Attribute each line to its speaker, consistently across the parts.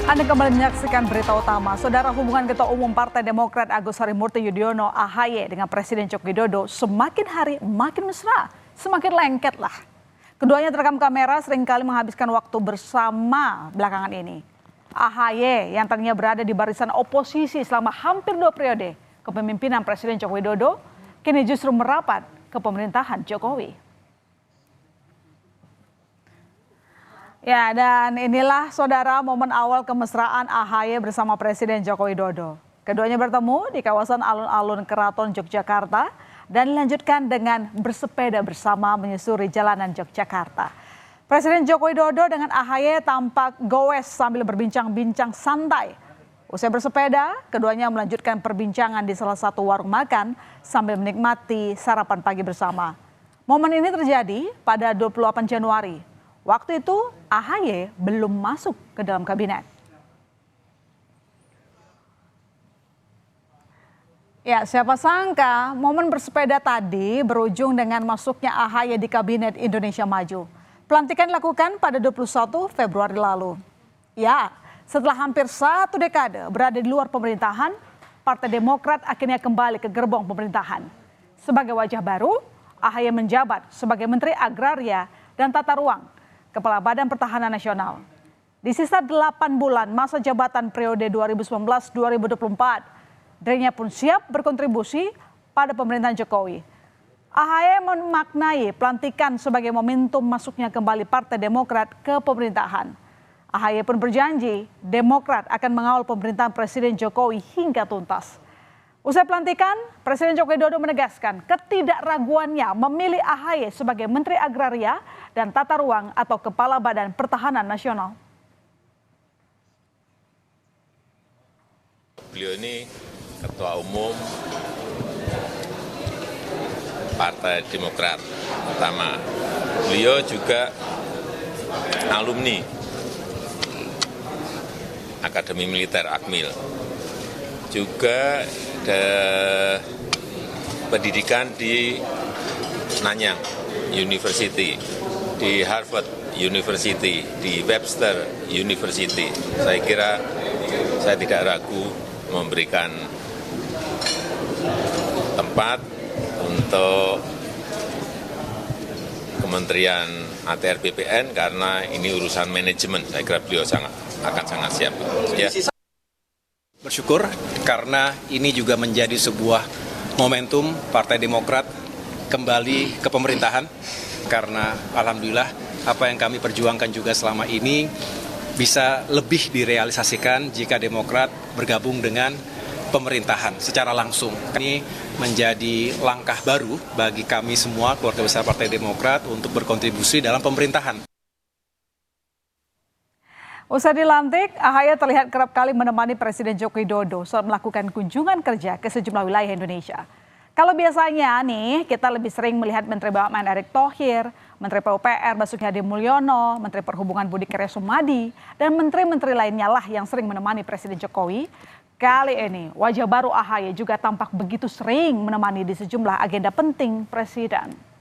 Speaker 1: Anda kembali menyaksikan berita utama. Saudara, hubungan Ketua Umum Partai Demokrat Agus Harimurti Yudhoyono (AHY) dengan Presiden Joko Widodo semakin hari makin mesra, semakin lengket lah. Keduanya terekam kamera seringkali menghabiskan waktu bersama belakangan ini. AHY yang tadinya berada di barisan oposisi selama hampir 2 periode kepemimpinan Presiden Joko Widodo, kini justru merapat ke pemerintahan Jokowi. Ya, dan inilah saudara momen awal kemesraan AHY bersama Presiden Joko Widodo. Keduanya bertemu di kawasan alun-alun Keraton Yogyakarta dan dilanjutkan dengan bersepeda bersama menyusuri jalanan Yogyakarta. Presiden Joko Widodo dengan AHY tampak goes sambil berbincang-bincang santai. Usai bersepeda, keduanya melanjutkan perbincangan di salah satu warung makan sambil menikmati sarapan pagi bersama. Momen ini terjadi pada 28 Januari. Waktu itu AHY belum masuk ke dalam kabinet. Ya, siapa sangka momen bersepeda tadi berujung dengan masuknya AHY di Kabinet Indonesia Maju. Pelantikan dilakukan pada 21 Februari lalu. Ya, setelah hampir 1 dekade berada di luar pemerintahan, Partai Demokrat akhirnya kembali ke gerbong pemerintahan. Sebagai wajah baru, AHY menjabat sebagai Menteri Agraria dan Tata Ruang, Kepala Badan Pertahanan Nasional. Di sisa 8 bulan masa jabatan periode 2019-2024, dirinya pun siap berkontribusi pada pemerintahan Jokowi. AHY memaknai pelantikan sebagai momentum masuknya kembali Partai Demokrat ke pemerintahan. AHY pun berjanji Demokrat akan mengawal pemerintahan Presiden Jokowi hingga tuntas. Usai pelantikan, Presiden Joko Widodo menegaskan ketidakraguannya memilih AHY sebagai Menteri Agraria dan Tata Ruang atau Kepala Badan Pertahanan Nasional.
Speaker 2: Beliau ini Ketua Umum Partai Demokrat pertama. Beliau juga alumni Akademi Militer Akmil. Juga ada pendidikan di Nanyang University, di Harvard University, di Webster University. Saya kira saya tidak ragu memberikan tempat untuk Kementerian ATR BPN karena ini urusan manajemen. Saya kira beliau akan sangat siap. Ya.
Speaker 3: Bersyukur karena ini juga menjadi sebuah momentum Partai Demokrat kembali ke pemerintahan karena alhamdulillah apa yang kami perjuangkan juga selama ini bisa lebih direalisasikan jika Demokrat bergabung dengan pemerintahan secara langsung. Ini menjadi langkah baru bagi kami semua keluarga besar Partai Demokrat untuk berkontribusi dalam pemerintahan.
Speaker 1: Usai dilantik, AHY terlihat kerap kali menemani Presiden Joko Widodo saat melakukan kunjungan kerja ke sejumlah wilayah Indonesia. Kalau biasanya nih kita lebih sering melihat Menteri BUMN Erick Thohir, Menteri PUPR Basuki Hadi Mulyono, Menteri Perhubungan Budi Karya Sumadi, dan menteri-menteri lainnya lah yang sering menemani Presiden Jokowi. Kali ini wajah baru AHY juga tampak begitu sering menemani di sejumlah agenda penting Presiden.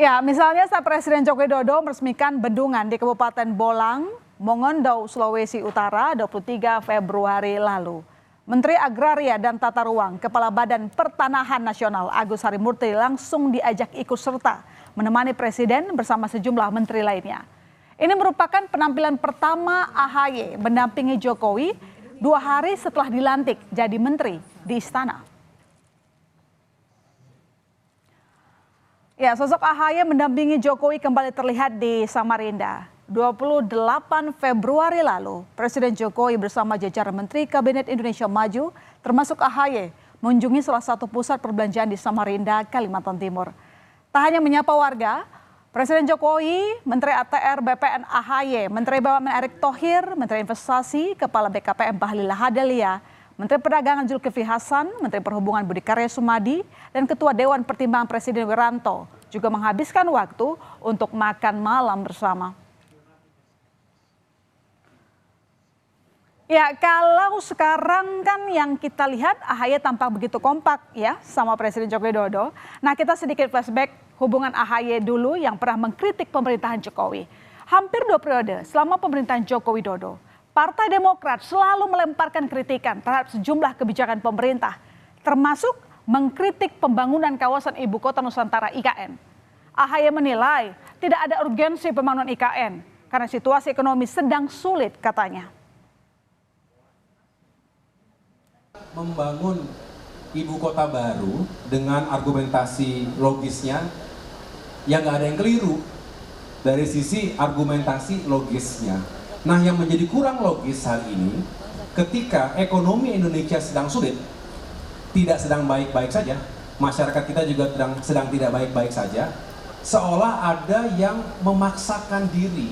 Speaker 1: Ya, misalnya saat Presiden Joko Widodo meresmikan bendungan di Kabupaten Bolang, Mongondo, Sulawesi Utara 23 Februari lalu. Menteri Agraria dan Tata Ruang, Kepala Badan Pertanahan Nasional Agus Harimurti langsung diajak ikut serta menemani Presiden bersama sejumlah menteri lainnya. Ini merupakan penampilan pertama AHY mendampingi Jokowi 2 hari setelah dilantik jadi menteri di istana. Ya, sosok AHY mendampingi Jokowi kembali terlihat di Samarinda. 28 Februari lalu, Presiden Jokowi bersama jajaran Menteri Kabinet Indonesia Maju, termasuk AHY, mengunjungi salah satu pusat perbelanjaan di Samarinda, Kalimantan Timur. Tak hanya menyapa warga, Presiden Jokowi, Menteri ATR BPN AHY, Menteri BUMN Erick Thohir, Menteri Investasi, Kepala BKPM Bahlil Lahadalia, Menteri Perdagangan Zulkifli Hasan, Menteri Perhubungan Budi Karya Sumadi, dan Ketua Dewan Pertimbangan Presiden Wiranto juga menghabiskan waktu untuk makan malam bersama. Ya, kalau sekarang kan yang kita lihat AHY tampak begitu kompak ya sama Presiden Joko Widodo. Nah, kita sedikit flashback hubungan AHY dulu yang pernah mengkritik pemerintahan Jokowi. Hampir 2 periode selama pemerintahan Joko Widodo, Partai Demokrat selalu melemparkan kritikan terhadap sejumlah kebijakan pemerintah, termasuk mengkritik pembangunan kawasan Ibu Kota Nusantara IKN. AHY menilai tidak ada urgensi pembangunan IKN karena situasi ekonomi sedang sulit katanya.
Speaker 4: Membangun ibu kota baru dengan argumentasi logisnya, ya nggak ada yang keliru dari sisi argumentasi logisnya. Nah, yang menjadi kurang logis hal ini, ketika ekonomi Indonesia sedang sulit, tidak sedang baik-baik saja, masyarakat kita juga sedang tidak baik-baik saja, seolah ada yang memaksakan diri.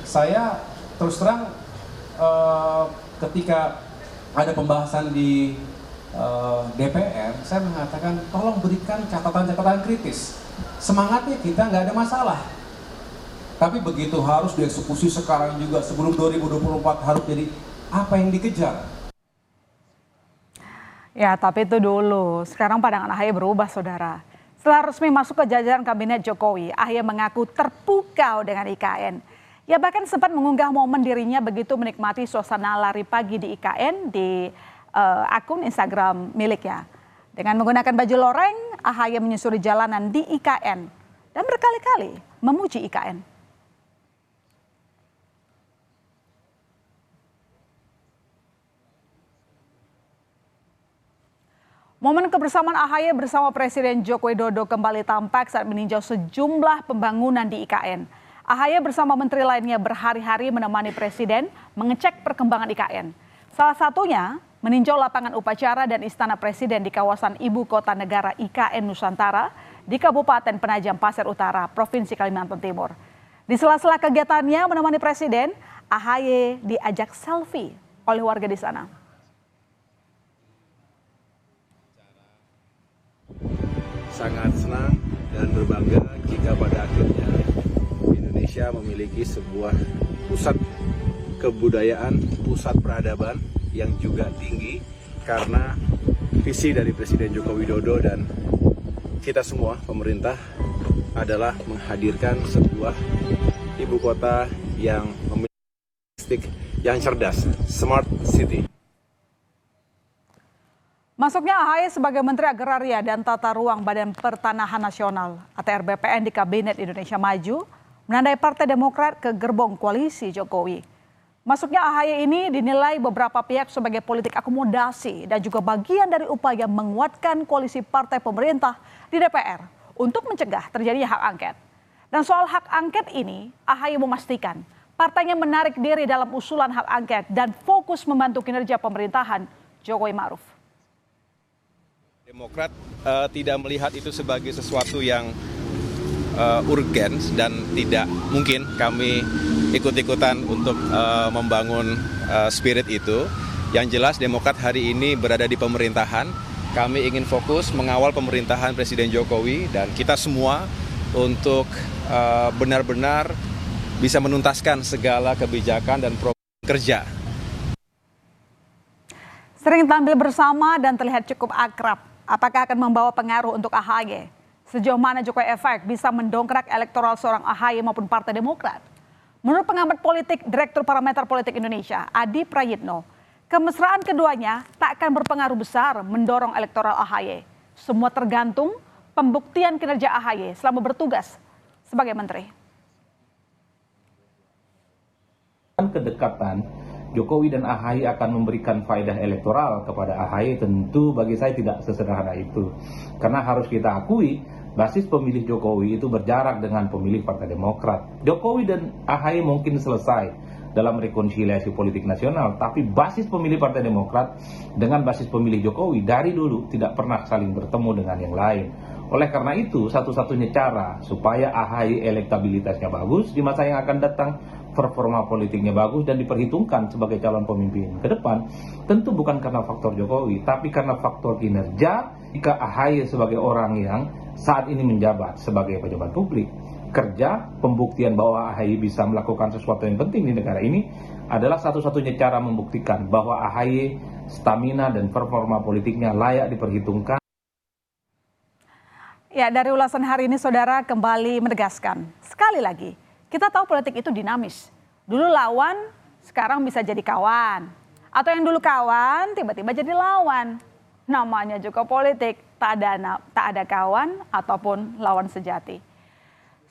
Speaker 4: Saya terus terang ketika ada pembahasan di DPR, saya mengatakan tolong berikan catatan-catatan kritis. Semangatnya kita nggak ada masalah. Tapi begitu harus dieksekusi sekarang juga sebelum 2024 harus jadi apa yang dikejar?
Speaker 1: Ya, tapi itu dulu. Sekarang pandangan AHY berubah, saudara. Setelah resmi masuk ke jajaran kabinet Jokowi, AHY mengaku terpukau dengan IKN. Ya, bahkan sempat mengunggah momen dirinya begitu menikmati suasana lari pagi di IKN di akun Instagram miliknya. Dengan menggunakan baju loreng, AHY menyusuri jalanan di IKN dan berkali-kali memuji IKN. Momen kebersamaan AHY bersama Presiden Joko Widodo kembali tampak saat meninjau sejumlah pembangunan di IKN. AHY bersama menteri lainnya berhari-hari menemani Presiden mengecek perkembangan IKN. Salah satunya meninjau lapangan upacara dan istana Presiden di kawasan Ibu Kota Negara IKN Nusantara di Kabupaten Penajam Pasir Utara, Provinsi Kalimantan Timur. Di sela-sela kegiatannya menemani Presiden, AHY diajak selfie oleh warga di sana.
Speaker 3: Sangat senang dan berbangga jika pada akhirnya Indonesia memiliki sebuah pusat kebudayaan, pusat peradaban yang juga tinggi karena visi dari Presiden Joko Widodo dan kita semua pemerintah adalah menghadirkan sebuah ibu kota yang memiliki yang cerdas, smart city.
Speaker 1: Masuknya AHY sebagai Menteri Agraria dan Tata Ruang Badan Pertanahan Nasional atau BPN di Kabinet Indonesia Maju menandai Partai Demokrat ke gerbong koalisi Jokowi. Masuknya AHY ini dinilai beberapa pihak sebagai politik akomodasi dan juga bagian dari upaya menguatkan koalisi partai pemerintah di DPR untuk mencegah terjadinya hak angket. Dan soal hak angket ini, AHY memastikan partainya menarik diri dalam usulan hak angket dan fokus membantu kinerja pemerintahan Jokowi Ma'ruf.
Speaker 3: Demokrat tidak melihat itu sebagai sesuatu yang urgen dan tidak mungkin kami ikut-ikutan untuk membangun spirit itu. Yang jelas Demokrat hari ini berada di pemerintahan, kami ingin fokus mengawal pemerintahan Presiden Jokowi dan kita semua untuk benar-benar bisa menuntaskan segala kebijakan dan program kerja.
Speaker 1: Sering tampil bersama dan terlihat cukup akrab. Apakah akan membawa pengaruh untuk AHY? Sejauh mana Jokowi efek bisa mendongkrak elektoral seorang AHY maupun Partai Demokrat? Menurut pengamat politik Direktur Parameter Politik Indonesia, Adi Prayitno, kemesraan keduanya tak akan berpengaruh besar mendorong elektoral AHY. Semua tergantung pembuktian kinerja AHY selama bertugas sebagai menteri.
Speaker 5: Kedekatan Jokowi dan AHY akan memberikan faedah elektoral kepada AHY, tentu bagi saya tidak sesederhana itu. Karena harus kita akui, basis pemilih Jokowi itu berjarak dengan pemilih Partai Demokrat. Jokowi dan AHY mungkin selesai dalam rekonsiliasi politik nasional, tapi basis pemilih Partai Demokrat dengan basis pemilih Jokowi dari dulu tidak pernah saling bertemu dengan yang lain. Oleh karena itu, satu-satunya cara supaya AHY elektabilitasnya bagus di masa yang akan datang, performa politiknya bagus dan diperhitungkan sebagai calon pemimpin ke depan, tentu bukan karena faktor Jokowi, tapi karena faktor kinerja. Jika AHY sebagai orang yang saat ini menjabat sebagai pejabat publik, kerja, pembuktian bahwa AHY bisa melakukan sesuatu yang penting di negara ini adalah satu-satunya cara membuktikan bahwa AHY stamina dan performa politiknya layak diperhitungkan.
Speaker 1: Ya, dari ulasan hari ini saudara kembali menegaskan sekali lagi, Kita tahu politik itu dinamis. Dulu lawan, sekarang bisa jadi kawan. Atau yang dulu kawan, tiba-tiba jadi lawan. Namanya juga politik, tak ada kawan ataupun lawan sejati.